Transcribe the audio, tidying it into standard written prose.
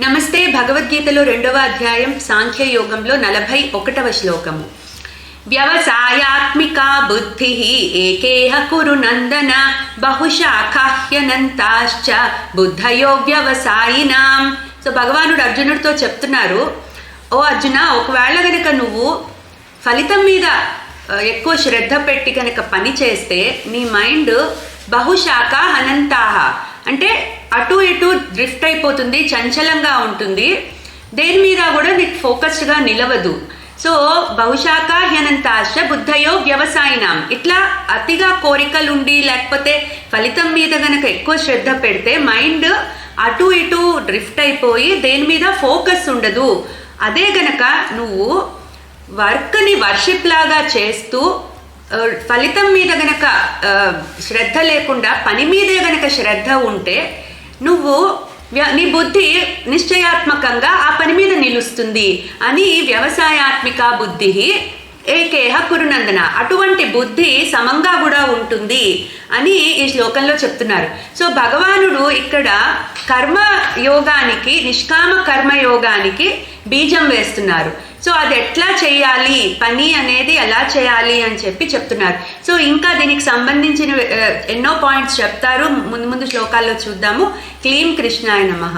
నమస్తే. భగవద్గీతలో 2వ అధ్యాయం సాంఖ్యయోగంలో 41వ శ్లోకము. వ్యవసాయాత్మికా బుద్ధి ఏకేహ కురు నందన బహుశాఖాహ్యనంతాశ్చ బుద్ధయో వ్యవసాయినాం. సో భగవానుడు అర్జునుడితో చెప్తున్నారు, ఓ అర్జున, ఒకవేళ గనక నువ్వు ఫలితం మీద ఎక్కువ శ్రద్ధ పెట్టి కనుక పని చేస్తే నీ మైండ్ బహుశాఖ అనంతాహ అంటే అటు ఇటు డ్రిఫ్ట్ అయిపోతుంది, చంచలంగా ఉంటుంది, దేని మీద కూడా నీకు ఫోకస్డ్గా నిలవదు. సో బహుశాఖ హ్యనంతాశ బుద్ధయో వ్యవసాయినాం, ఇట్లా అతిగా కోరికలుండి లేకపోతే ఫలితం మీద గనక ఎక్కువ శ్రద్ధ పెడితే మైండ్ అటు ఇటు డ్రిఫ్ట్ అయిపోయి దేని మీద ఫోకస్ ఉండదు. అదే గనక నువ్వు వర్క్ని వర్షిప్ లాగా చేస్తూ ఫలితం మీద గనక శ్రద్ధ లేకుండా పని మీదే గనక శ్రద్ధ ఉంటే నువ్వు నీ బుద్ధి నిశ్చయాత్మకంగా ఆ పని మీద నిలుస్తుంది అని వ్యవసాయాత్మిక బుద్ధి ఏకేహ కురునందన, అటువంటి బుద్ధి సమంగా కూడా ఉంటుంది అని ఈ శ్లోకంలో చెప్తున్నారు. సో భగవానుడు ఇక్కడ కర్మయోగానికి, నిష్కామ కర్మయోగానికి బీజం వేస్తున్నారు. సో అది ఎట్లా చేయాలి, పని అనేది ఎలా చేయాలి అని చెప్పి చెప్తున్నారు. సో ఇంకా దీనికి సంబంధించిన ఎన్నో పాయింట్స్ చెప్తారు, ముందు శ్లోకాల్లో చూద్దాము. క్లీం కృష్ణాయ నమః.